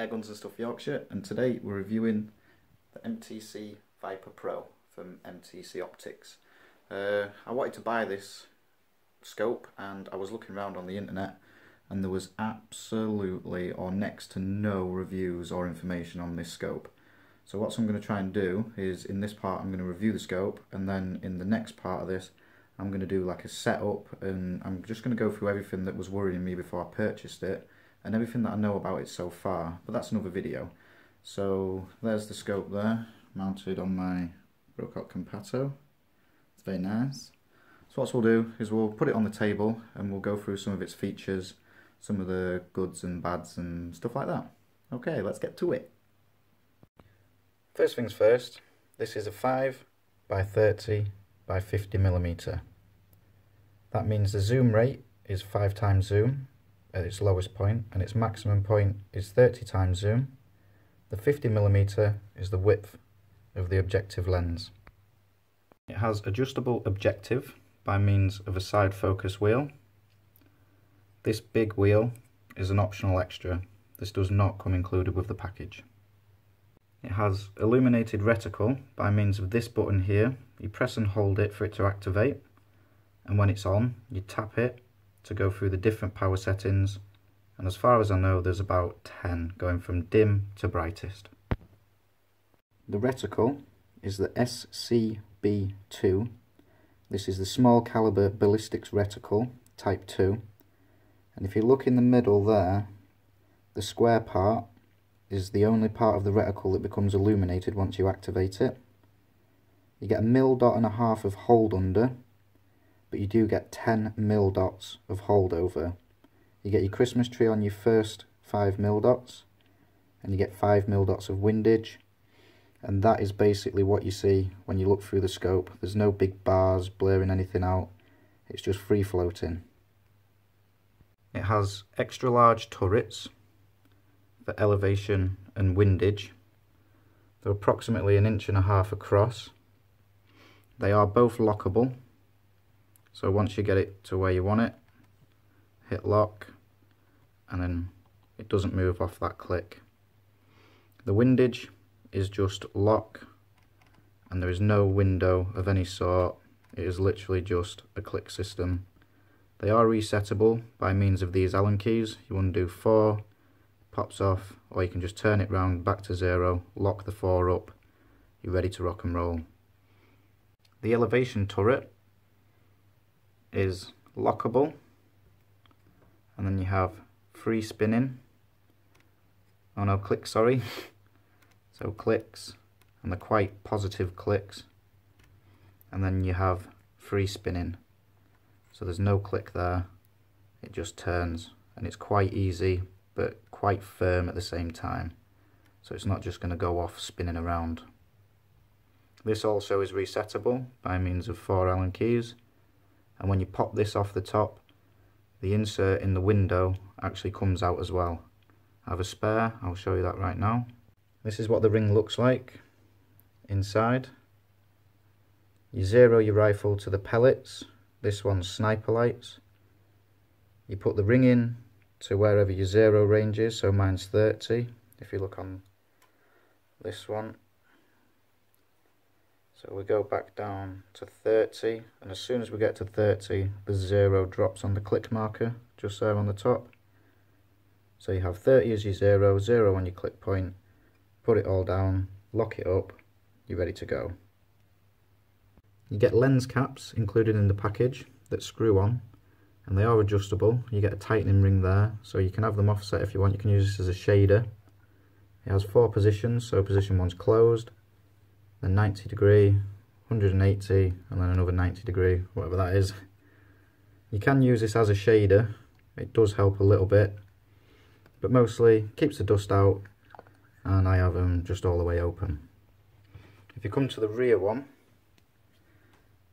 Guns and Stuff Yorkshire, and today we're reviewing the MTC Viper Pro from MTC Optics. I wanted to buy this scope and I was looking around on the internet and there was absolutely or next to no reviews or information on this scope. So what I'm going to try and do is, in this part I'm going to review the scope, and then in the next part of this I'm going to do like a setup, and I'm just going to go through everything that was worrying me before I purchased it and everything that I know about it so far, but that's another video. So there's the scope there, mounted on my Reticle Compato. It's very nice. So what we'll do is we'll put it on the table and we'll go through some of its features, some of the goods and bads and stuff like that. Okay, let's get to it. First things first, this is a 5 by 30 by 50mm. That means the zoom rate is 5 times zoom at its lowest point, and its maximum point is 30 times zoom. The 50mm is the width of the objective lens. It has adjustable objective by means of a side focus wheel. This big wheel is an optional extra. This does not come included with the package. It has illuminated reticle by means of this button here. You press and hold it for it to activate, and when it's on you tap it to go through the different power settings, and as far as I know there's about 10, going from dim to brightest. The reticle is the SCB2. This is the small caliber ballistics reticle type 2, and if you look in the middle there, the square part is the only part of the reticle that becomes illuminated once you activate it. You get a mil dot and a half of hold under, but you do get 10 mil dots of holdover. You get your Christmas tree on your first 5 mil dots, and you get 5 mil dots of windage, and that is basically what you see when you look through the scope. There's no big bars blurring anything out, it's just free floating. It has extra large turrets for elevation and windage. They're approximately 1.5 inches across. They are both lockable, so once you get it to where you want it, hit lock and then it doesn't move off that click. The windage is just lock, and there is no window of any sort. It is literally just a click system. They are resettable by means of these Allen keys. You undo 4, pops off, or you can just turn it round back to 0, lock the 4 up, you're ready to rock and roll. The elevation turret is lockable, and then you have free spinning, sorry, so clicks, and they're quite positive clicks, and then you have free spinning, so there's no click there, it just turns, and it's quite easy but quite firm at the same time, so it's not just going to go off spinning around. This also is resettable by means of 4 Allen keys, and when you pop this off the top, the insert in the window actually comes out as well. I have a spare, I'll show you that right now. This is what the ring looks like inside. You zero your rifle to the pellets, this one's sniper lights. You put the ring in to wherever your zero range is, so mine's 30 if you look on this one. So we go back down to 30, and as soon as we get to 30 the 0 drops on the click marker just there on the top. So you have 30 as your 0, 0 on your click point, put it all down, lock it up, you're ready to go. You get lens caps included in the package that screw on, and they are adjustable. You get a tightening ring there, so you can have them offset if you want. You can use this as a shader. It has 4 positions, so position 1's closed, then 90 degree, 180, and then another 90 degree, whatever that is. You can use this as a shader, it does help a little bit, but mostly keeps the dust out, and I have them just all the way open. If you come to the rear one,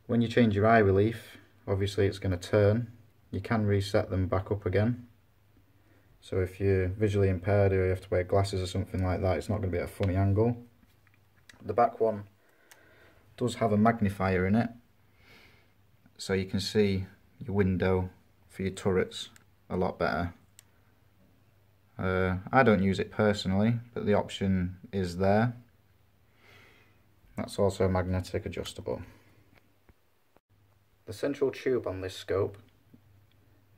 when you change your eye relief, obviously it's going to turn. You can reset them back up again, so if you're visually impaired or you have to wear glasses or something like that, it's not going to be at a funny angle. The back one does have a magnifier in it, so you can see your window for your turrets a lot better. I don't use it personally, but the option is there. That's also magnetic adjustable. The central tube on this scope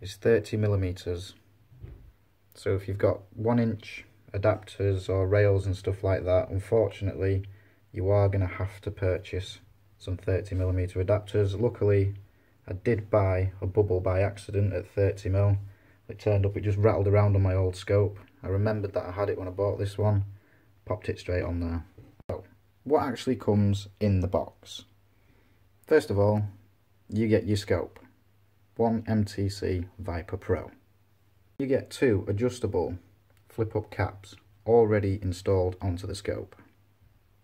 is 30mm. So if you've got 1-inch adapters or rails and stuff like that, unfortunately you are going to have to purchase some 30mm adapters. Luckily I did buy a bubble by accident at 30mm. It turned up, it just rattled around on my old scope. I remembered that I had it when I bought this one, popped it straight on there. So, what actually comes in the box? First of all, you get your scope, one MTC Viper Pro. You get 2 adjustable flip-up caps already installed onto the scope.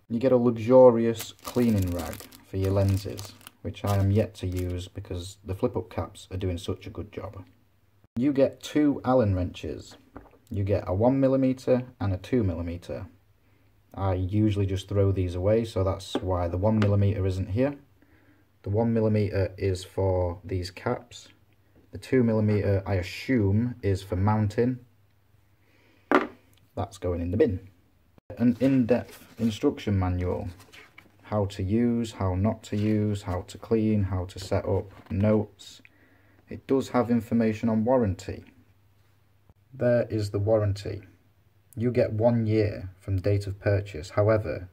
You get a luxurious cleaning rag for your lenses, which I am yet to use because the flip-up caps are doing such a good job. You get 2 Allen wrenches. You get a 1mm and a 2mm. I usually just throw these away, so that's why the 1mm isn't here. The 1mm is for these caps. The 2mm I assume is for mounting. That's going in the bin. An in-depth instruction manual. How to use, how not to use, how to clean, how to set up, notes. It does have information on warranty. There is the warranty. You get 1 year from date of purchase. However,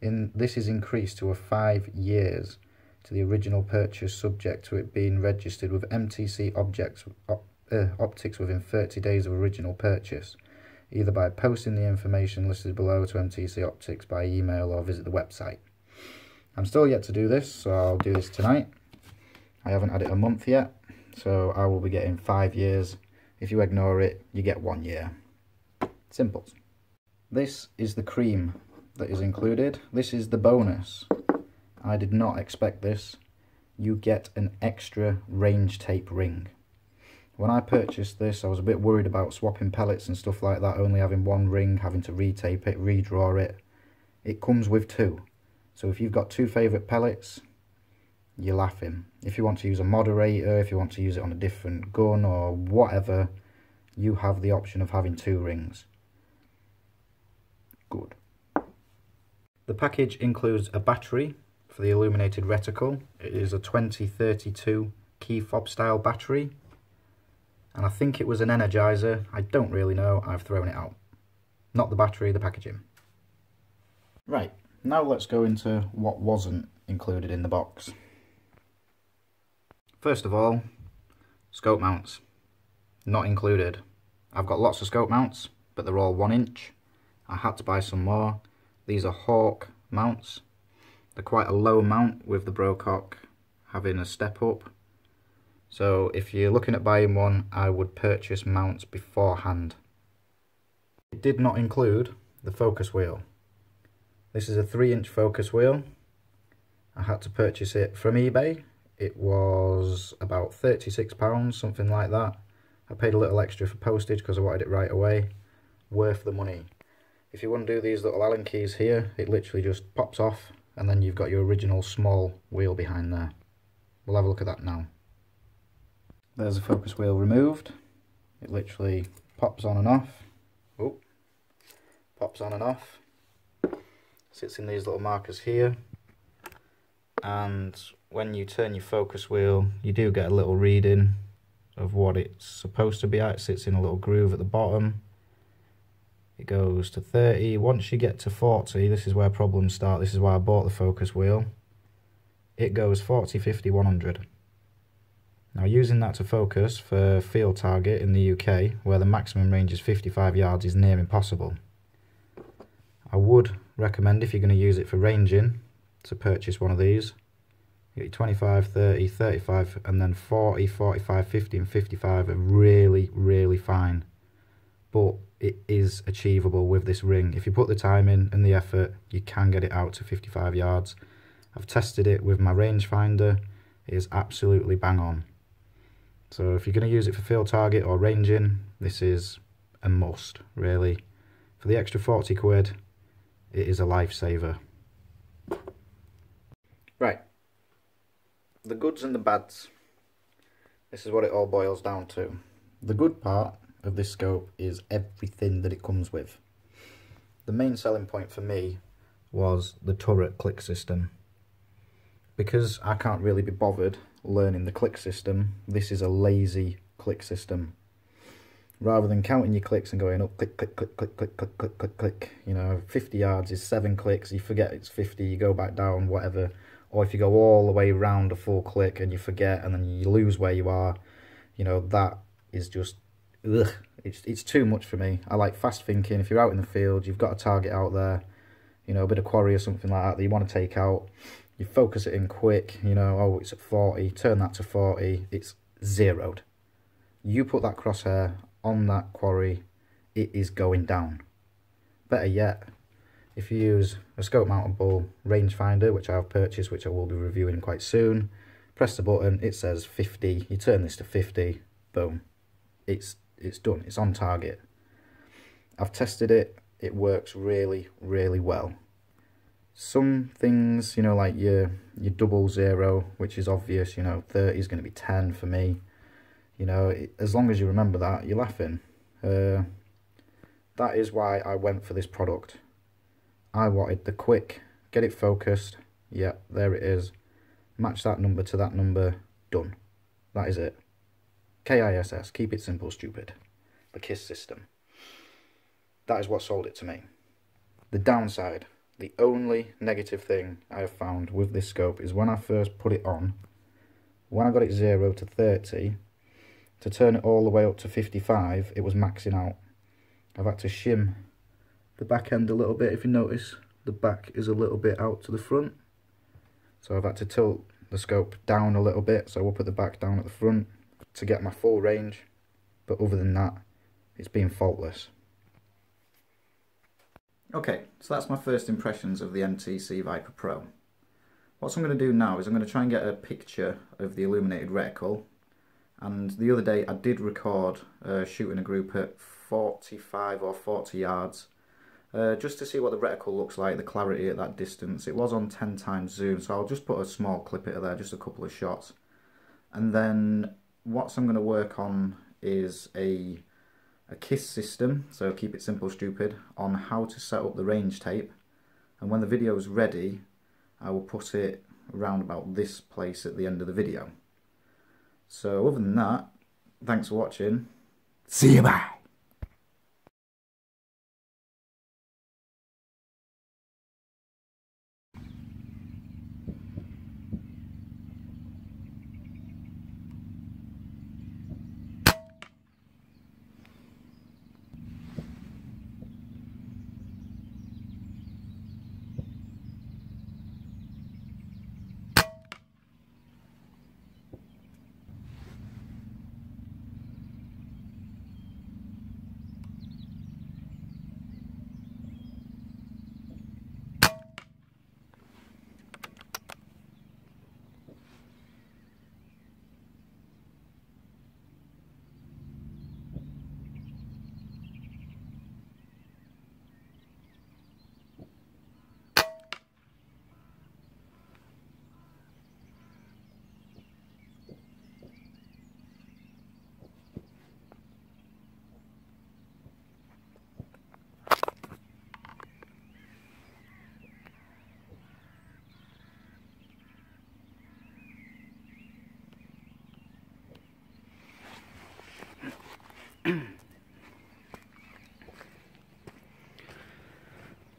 this is increased to 5 years to the original purchase, subject to it being registered with MTC Optics within 30 days of original purchase, either by posting the information listed below to MTC Optics by email or visit the website. I'm still yet to do this, so I'll do this tonight. I haven't had it a month yet, so I will be getting 5 years. If you ignore it, you get 1 year. Simple. This is the cream that is included. This is the bonus. I did not expect this. You get an extra range tape ring. When I purchased this, I was a bit worried about swapping pellets and stuff like that, only having 1 ring, having to retape it, redraw it. It comes with 2. So if you've got 2 favourite pellets, you're laughing. If you want to use a moderator, if you want to use it on a different gun or whatever, you have the option of having 2 rings. Good. The package includes a battery for the Illuminated Reticle. It is a 2032 key fob style battery, and I think it was an energizer. I don't really know, I've thrown it out. Not the battery, the packaging. Right, now let's go into what wasn't included in the box. First of all, scope mounts. Not included. I've got lots of scope mounts, but they're all 1-inch. I had to buy some more. These are Hawk mounts. They're quite a low mount with the Brocock having a step up. So if you're looking at buying one, I would purchase mounts beforehand. It did not include the focus wheel. This is a 3-inch focus wheel. I had to purchase it from eBay. It was about £36, something like that. I paid a little extra for postage because I wanted it right away. Worth the money. If you want to do these little Allen keys here, it literally just pops off and then you've got your original small wheel behind there. We'll have a look at that now. There's the focus wheel removed. It literally pops on and off. Oh, pops on and off. Sits in these little markers here. And when you turn your focus wheel, you do get a little reading of what it's supposed to be at. It sits in a little groove at the bottom. It goes to 30. Once you get to 40, this is where problems start. This is why I bought the focus wheel. It goes 40, 50, 100. Now using that to focus for field target in the UK, where the maximum range is 55 yards, is near impossible. I would recommend, if you're going to use it for ranging, to purchase one of these. You get 25, 30, 35, and then 40, 45, 50 and 55 are really, really fine. But it is achievable with this ring. If you put the time in and the effort, you can get it out to 55 yards. I've tested it with my rangefinder. It is absolutely bang on. So if you're going to use it for field target or ranging, this is a must, really. For the extra 40 quid, it is a lifesaver. Right. The goods and the bads. This is what it all boils down to. The good part of this scope is everything that it comes with. The main selling point for me was the turret click system. Because I can't really be bothered learning the click system, this is a lazy click system. Rather than counting your clicks and going up, click, click, click, click, click, click, click, click, click, you know, 50 yards is 7 clicks, you forget it's 50, you go back down, whatever. Or if you go all the way around a full click and you forget and then you lose where you are, you know, that is just, ugh, it's too much for me. I like fast thinking. If you're out in the field, you've got a target out there, you know, a bit of quarry or something like that that you want to take out, you focus it in quick, you know, oh, it's at 40, turn that to 40, it's zeroed. You put that crosshair on that quarry, it is going down. Better yet, if you use a scope mountable rangefinder, which I've purchased, which I will be reviewing quite soon, press the button, it says 50, you turn this to 50, boom, it's done, it's on target. I've tested it, it works really, really well. Some things, you know, like your double zero, which is obvious, you know, 30 is going to be 10 for me. You know, as long as you remember that, you're laughing. That is why I went for this product. I wanted the quick, get it focused, yeah, there it is. Match that number to that number, done. That is it. KISS, keep it simple, stupid. The KISS system. That is what sold it to me. The downside, the only negative thing I have found with this scope is when I first put it on, when I got it 0 to 30, to turn it all the way up to 55, it was maxing out. I've had to shim the back end a little bit. If you notice, the back is a little bit out to the front. So I've had to tilt the scope down a little bit, so up at the back, down at the front, to get my full range. But other than that, it's been faultless. Okay, so that's my first impressions of the MTC Viper Pro. What I'm going to do now is I'm going to try and get a picture of the Illuminated Reticle. And the other day I did record shooting a group at 45 or 40 yards, just to see what the reticle looks like, the clarity at that distance. It was on 10 times zoom, so I'll just put a small clip of there, just a couple of shots. And then what I'm going to work on is a KISS system, so keep it simple stupid, on how to set up the range tape. And when the video is ready, I will put it around about this place at the end of the video. So other than that, thanks for watching. See you, bye.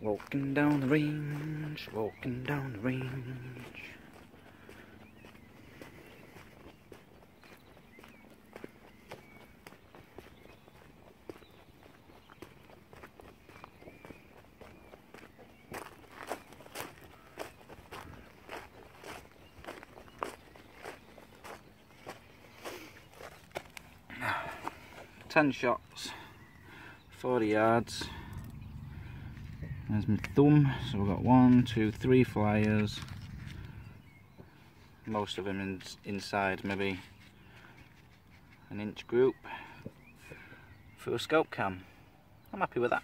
Walking down the range, walking down the range. Ten shots, 40 yards. There's my thumb, so we've got 1, 2, 3 flyers. Most of them inside maybe an inch group for a scope cam. I'm happy with that.